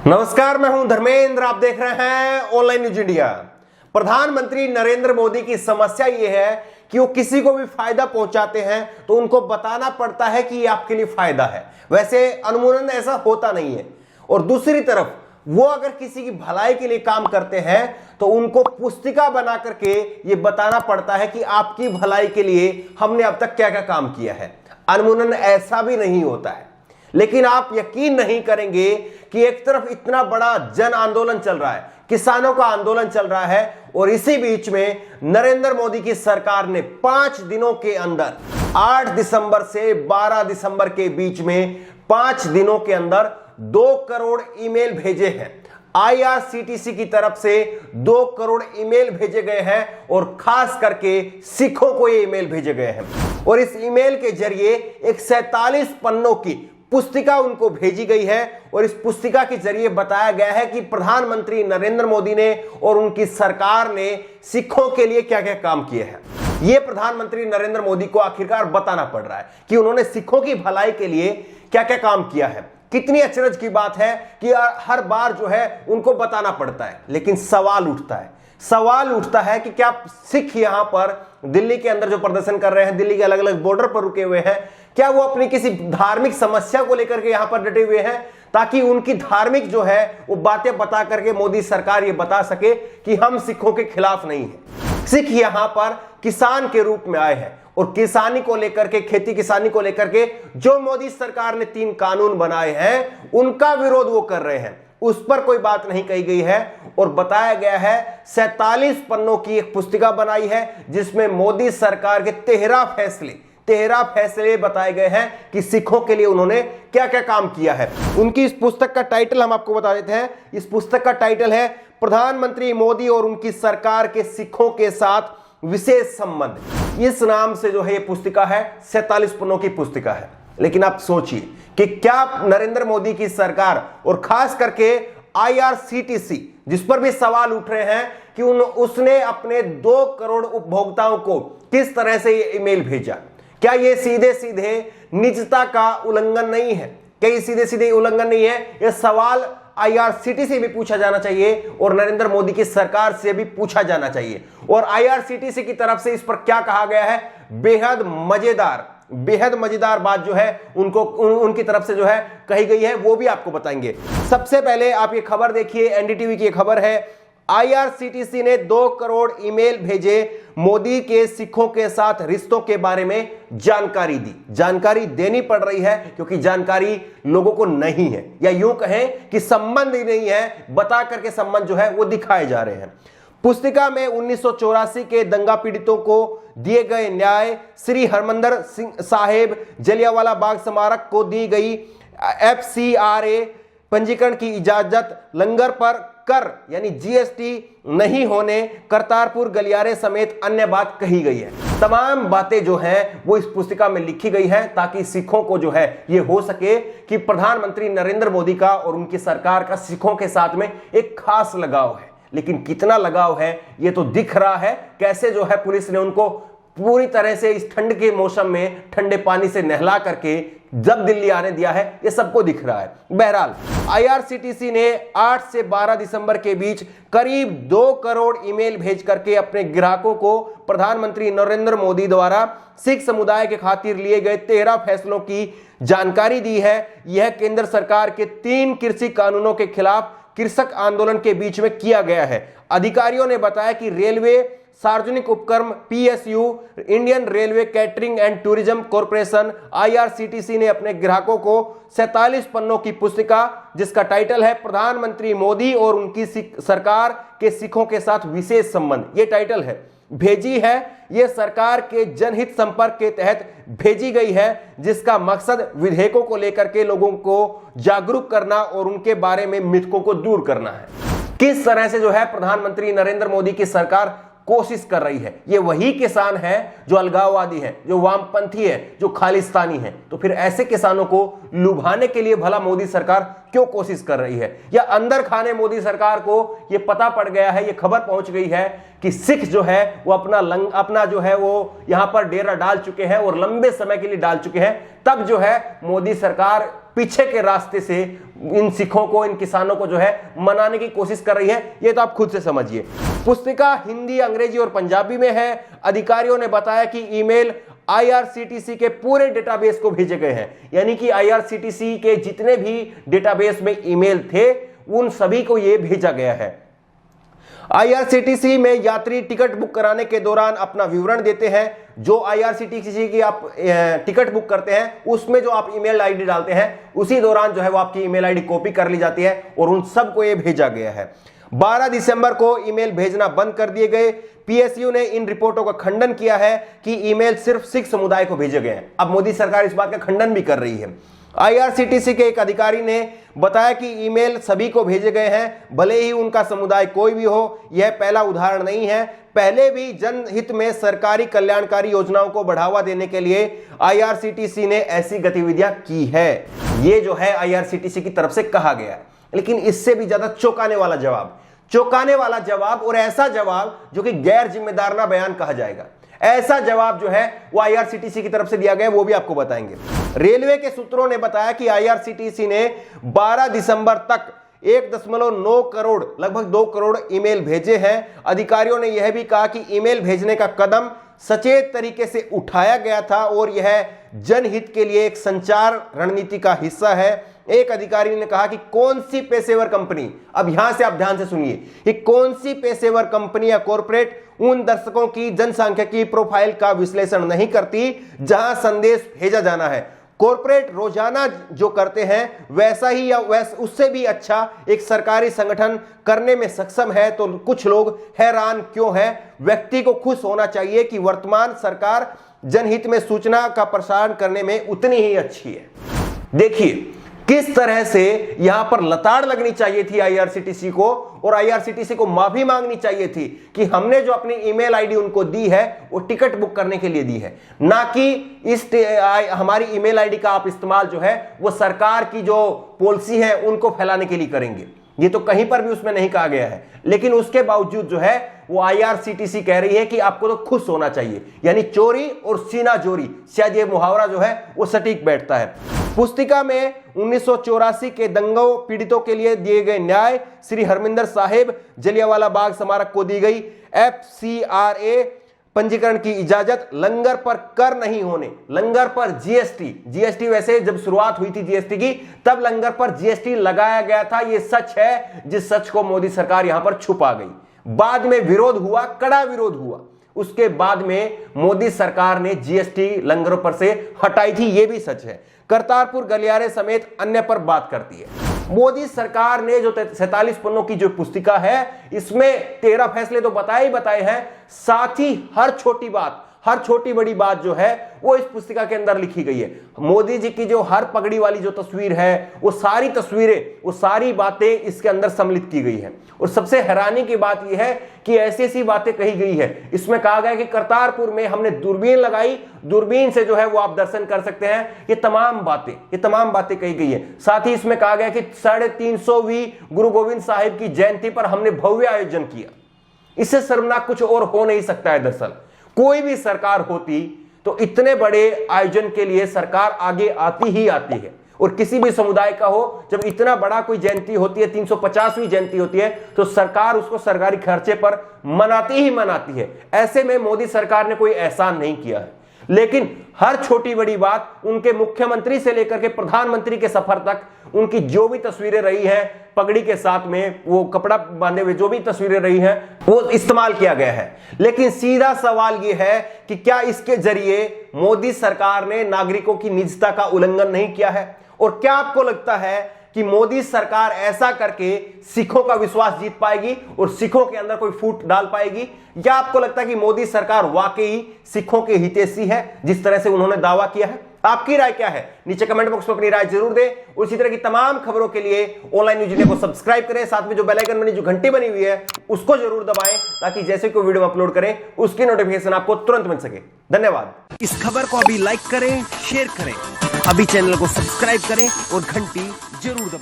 नमस्कार, मैं हूं धर्मेंद्र। आप देख रहे हैं ऑनलाइन न्यूज इंडिया। प्रधानमंत्री नरेंद्र मोदी की समस्या यह है कि वो किसी को भी फायदा पहुंचाते हैं तो उनको बताना पड़ता है कि ये आपके लिए फायदा है। वैसे अमूमन ऐसा होता नहीं है। और दूसरी तरफ वो अगर किसी की भलाई के लिए काम करते हैं तो उनको पुस्तिका बना करके ये बताना पड़ता है कि आपकी भलाई के लिए हमने अब तक क्या क्या काम किया है। अमूमन ऐसा भी नहीं होता है। लेकिन आप यकीन नहीं करेंगे कि एक तरफ इतना बड़ा जन आंदोलन चल रहा है, किसानों का आंदोलन चल रहा है, और इसी बीच में नरेंद्र मोदी की सरकार ने 5 दिनों के अंदर 8 दिसंबर से 12 दिसंबर के बीच में 5 दिनों के अंदर 2 करोड़ ईमेल भेजे हैं। आईआरसीटीसी की तरफ से 2 करोड़ ईमेल भेजे गए हैं और खास करके सिखों को ये ईमेल भेजे गए हैं। और इस ईमेल के जरिए एक 47 पन्नों की पुस्तिका उनको भेजी गई है और इस पुस्तिका के जरिए बताया गया है कि प्रधानमंत्री नरेंद्र मोदी ने और उनकी सरकार ने सिखों के लिए क्या क्या काम किए हैं। यह प्रधानमंत्री नरेंद्र मोदी को आखिरकार बताना पड़ रहा है कि उन्होंने सिखों की भलाई के लिए क्या क्या काम किया है। कितनी अचरज की बात है कि हर बार जो है उनको बताना पड़ता है। लेकिन सवाल उठता है कि क्या सिख यहां पर दिल्ली के अंदर जो प्रदर्शन कर रहे हैं, दिल्ली के अलग अलग बॉर्डर पर रुके हुए हैं, क्या वो अपनी किसी धार्मिक समस्या को लेकर के यहां पर डटे हुए हैं ताकि उनकी धार्मिक जो है वो बातें बता करके मोदी सरकार ये बता सके कि हम सिखों के खिलाफ नहीं है। सिख यहां पर किसान के रूप में आए हैं और किसानी को लेकर के, खेती किसानी को लेकर के जो मोदी सरकार ने 3 कानून बनाए हैं उनका विरोध वो कर रहे हैं। उस पर कोई बात नहीं कही गई है और बताया गया है 47 पन्नों की एक पुस्तिका बनाई है जिसमें मोदी सरकार के 13 फैसले बताए गए हैं कि सिखों के लिए उन्होंने क्या क्या काम किया है। उनकी इस पुस्तक का टाइटल हम आपको बता देते हैं। इस पुस्तक का टाइटल है प्रधानमंत्री मोदी और उनकी सरकार के सिखों के साथ विशेष संबंध। इस नाम से जो है ये पुस्तिका है, 47 पन्नों की पुस्तिका है। लेकिन आप सोचिए कि क्या नरेंद्र मोदी की सरकार और खास करके आईआरसीटीसी, जिस पर भी सवाल उठ रहे हैं कि उसने अपने 2 करोड़ उपभोक्ताओं को किस तरह से ये ईमेल भेजा, क्या ये सीधे सीधे निजता का उल्लंघन नहीं है? क्या ये सीधे सीधे उल्लंघन नहीं है? यह सवाल आईआरसीटीसी से भी पूछा जाना चाहिए और नरेंद्र मोदी की सरकार से भी पूछा जाना चाहिए। और आईआरसीटीसी की तरफ से इस पर क्या कहा गया है, बेहद मजेदार बात जो है उनकी तरफ से जो है कही गई है, वो भी आपको बताएंगे। सबसे पहले आप ये खबर देखिए, एनडीटीवी की खबर है। आईआरसीटीसी ने 2 करोड़ ईमेल भेजे, मोदी के सिखों के साथ रिश्तों के बारे में जानकारी दी। जानकारी देनी पड़ रही है क्योंकि जानकारी लोगों को नहीं है, या यूं कहें कि संबंध ही नहीं है, बता करके संबंध जो है वो दिखाए जा रहे हैं। पुस्तिका में 1984 के दंगा पीड़ितों को दिए गए न्याय, श्री हरमंदिर साहिब जलियांवाला बाग स्मारक को दी गई FCRA पंजीकरण की इजाजत, लंगर पर कर यानी जीएसटी नहीं होने, करतारपुर गलियारे समेत अन्य बात कही गई है। तमाम बातें जो हैं वो इस पुस्तिका में लिखी गई है ताकि सिखों को जो है ये हो सके कि प्रधानमंत्री नरेंद्र मोदी का और उनकी सरकार का सिखों के साथ में एक खास लगाव है। लेकिन कितना लगाव है ये तो दिख रहा है, कैसे जो है पुलिस ने उनको पूरी तरह से इस ठंड के मौसम में ठंडे पानी से नहला करके जब दिल्ली आने दिया है, ये सबको दिख रहा है। बहरहाल आईआरसीटीसी ने 8 से 12 दिसंबर के बीच करीब 2 करोड़ ईमेल भेज करके अपने ग्राहकों को प्रधानमंत्री नरेंद्र मोदी द्वारा सिख समुदाय के खातिर लिए गए 13 फैसलों की जानकारी दी है। यह केंद्र सरकार के 3 कृषि कानूनों के खिलाफ कृषक आंदोलन के बीच में किया गया है। अधिकारियों ने बताया कि रेलवे सार्वजनिक उपक्रम PSU, Indian railway catering and tourism corporation, IRCTC ने अपने ग्राहकों को 47 पन्नों की पुस्तिका जिसका टाइटल है प्रधानमंत्री मोदी और उनकी सरकार के सिखों के साथ विशेष संबंध, ये टाइटल है, भेजी है। यह सरकार के जनहित संपर्क के तहत भेजी गई है जिसका मकसद विधेयकों को लेकर के लोगों को जागरूक करना और उनके बारे में मिथकों को दूर करना है। किस तरह से जो है प्रधानमंत्री नरेंद्र मोदी की सरकार कोशिश कर रही है। ये वही किसान है जो अलगाववादी है, जो वामपंथी है, जो खालिस्तानी है। तो फिर ऐसे किसानों को लुभाने के लिए भला मोदी सरकार क्यों कोशिश कर रही है? या अंदर खाने मोदी सरकार को ये पता पड़ गया है, ये खबर पहुंच गई है कि सिख जो है वो अपना जो है वो यहां पर डेरा डाल चुके हैं और लंबे समय के लिए डाल चुके हैं। तब जो है मोदी सरकार पीछे के रास्ते से इन सिखों को, इन किसानों को जो है मनाने की कोशिश कर रही है। ये तो आप खुद से समझिए। पुस्तिका हिंदी, अंग्रेजी और पंजाबी में है। अधिकारियों ने बताया कि ईमेल IRCTC के पूरे डेटाबेस को भेजे गए हैं, यानी कि IRCTC के जितने भी डेटाबेस में ईमेल थे उन सभी को यह भेजा गया है। IRCTC में यात्री टिकट बुक कराने के दौरान अपना विवरण देते हैं। जो IRCTC की आप टिकट बुक करते हैं उसमें जो आप ईमेल आईडी डालते हैं उसी दौरान जो है वो आपकी ईमेल आईडी कॉपी कर ली जाती है और उन सबको ये भेजा गया है। 12 दिसंबर को ईमेल भेजना बंद कर दिए गए। PSU ने इन रिपोर्टों का खंडन किया है कि ईमेल सिर्फ सिख समुदाय को भेजे गए हैं। अब मोदी सरकार इस बात का खंडन भी कर रही है। IRCTC के एक अधिकारी ने बताया कि ईमेल सभी को भेजे गए हैं, भले ही उनका समुदाय कोई भी हो। यह पहला उदाहरण नहीं है, पहले भी जनहित में सरकारी कल्याणकारी योजनाओं को बढ़ावा देने के लिए IRCTC ने ऐसी गतिविधियां की है। ये जो है IRCTC की तरफ से कहा गया है। लेकिन इससे भी ज्यादा चौंकाने वाला जवाब और ऐसा जवाब जो कि गैर जिम्मेदाराना बयान कहा जाएगा, ऐसा जवाब जो है वो IRCTC की तरफ से दिया गया, वो भी आपको बताएंगे। रेलवे के सूत्रों ने बताया कि IRCTC ने 12 दिसंबर तक 1.9 करोड़, लगभग 2 करोड़ ईमेल भेजे हैं। अधिकारियों ने यह भी कहा कि ईमेल भेजने का कदम सचेत तरीके से उठाया गया था और यह जनहित के लिए एक संचार रणनीति का हिस्सा है। एक अधिकारी ने कहा कि कौन सी पेशेवर कंपनी, अब यहां से आप ध्यान से सुनिए, कि कौन सी पेशेवर कंपनी या कॉर्पोरेट उन दर्शकों की जनसांख्यिकीय प्रोफाइल का विश्लेषण नहीं करती जहां संदेश भेजा जाना है। कॉर्पोरेट रोजाना जो करते हैं वैसा ही या उससे भी अच्छा एक सरकारी संगठन करने में सक्षम है, तो कुछ लोग हैरान क्यों हैं? व्यक्ति को खुश होना चाहिए कि वर्तमान सरकार जनहित में सूचना का प्रसारण करने में उतनी ही अच्छी है। देखिए किस तरह से यहां पर लताड़ लगनी चाहिए थी IRCTC को, और IRCTC को माफी मांगनी चाहिए थी कि हमने जो अपनी ईमेल आईडी उनको दी है वो टिकट बुक करने के लिए दी है, ना कि इस हमारी ईमेल आईडी का आप इस्तेमाल जो है वो सरकार की जो पॉलिसी है उनको फैलाने के लिए करेंगे। ये तो कहीं पर भी उसमें नहीं कहा गया है, लेकिन उसके बावजूद जो है वो IRCTC कह रही है कि आपको तो खुश होना चाहिए, यानी चोरी और सीना जोरी, शायद ये मुहावरा जो है वो सटीक बैठता है। पुस्तिका में 1984 के दंगों पीड़ितों के लिए दिए गए न्याय, श्री हरमिंदर साहिब जलियांवाला बाग स्मारक को दी गई FCRA पंजीकरण की इजाजत, लंगर पर कर नहीं होने, लंगर पर GST वैसे जब शुरुआत हुई थी GST की तब लंगर पर GST लगाया गया था। यह सच है जिस सच को मोदी सरकार यहां पर छुपा गई। बाद में विरोध हुआ, कड़ा विरोध हुआ, उसके बाद में मोदी सरकार ने GST लंगरों पर से हटाई थी, यह भी सच है। करतारपुर गलियारे समेत अन्य पर बात करती है। मोदी सरकार ने जो 47 पन्नों की जो पुस्तिका है इसमें 13 फैसले तो बताए ही बताए हैं, साथ ही हर छोटी बात, हर छोटी बड़ी बात जो है वो इस पुस्तिका के अंदर लिखी गई है। मोदी जी की जो हर पगड़ी वाली जो तस्वीर है वो सारी तस्वीरें, वो सारी बातें इसके अंदर सम्मिलित की गई है। और सबसे हैरानी की बात यह है कि ऐसी ऐसी बातें कही गई है। इसमें कहा गया कि करतारपुर में हमने दूरबीन लगाई, दूरबीन से जो है वो आप दर्शन कर सकते हैं। ये तमाम बातें कही गई है। साथ ही इसमें कहा गया कि 350वीं गुरु गोविंद साहिब की जयंती पर हमने भव्य आयोजन किया। इससे शर्मनाक कुछ और हो नहीं सकता है। दरअसल कोई भी सरकार होती तो इतने बड़े आयोजन के लिए सरकार आगे आती ही आती है। और किसी भी समुदाय का हो, जब इतना बड़ा कोई जयंती होती है, 350वीं जयंती होती है, तो सरकार उसको सरकारी खर्चे पर मनाती ही मनाती है। ऐसे में मोदी सरकार ने कोई एहसान नहीं किया है, लेकिन हर छोटी बड़ी बात, उनके मुख्यमंत्री से लेकर के प्रधानमंत्री के सफर तक उनकी जो भी तस्वीरें रही हैं पगड़ी के साथ में, वो कपड़ा बांधे हुए जो भी तस्वीरें रही हैं वो इस्तेमाल किया गया है। लेकिन सीधा सवाल यह है कि क्या इसके जरिए मोदी सरकार ने नागरिकों की निजता का उल्लंघन नहीं किया है? और क्या आपको लगता है कि मोदी सरकार ऐसा करके सिखों का विश्वास जीत पाएगी और सिखों के अंदर कोई फूट डाल पाएगी? या आपको लगता है कि मोदी सरकार वाकई सिखों के हितैषी है जिस तरह से उन्होंने दावा किया है? आपकी राय क्या है? नीचे कमेंट बॉक्स में अपनी राय जरूर दें। और इसी तरह की तमाम खबरों के लिए ऑनलाइन न्यूज इंडिया को सब्सक्राइब करें, साथ में जो बेल आइकन बनी, जो घंटी बनी हुई है उसको जरूर दबाएं, ताकि जैसे कोई वीडियो अपलोड करें उसकी नोटिफिकेशन आपको तुरंत मिल सके। धन्यवाद। इस खबर को अभी लाइक करें, शेयर करें, अभी चैनल को सब्सक्राइब करें और घंटी जरूर दबाएं।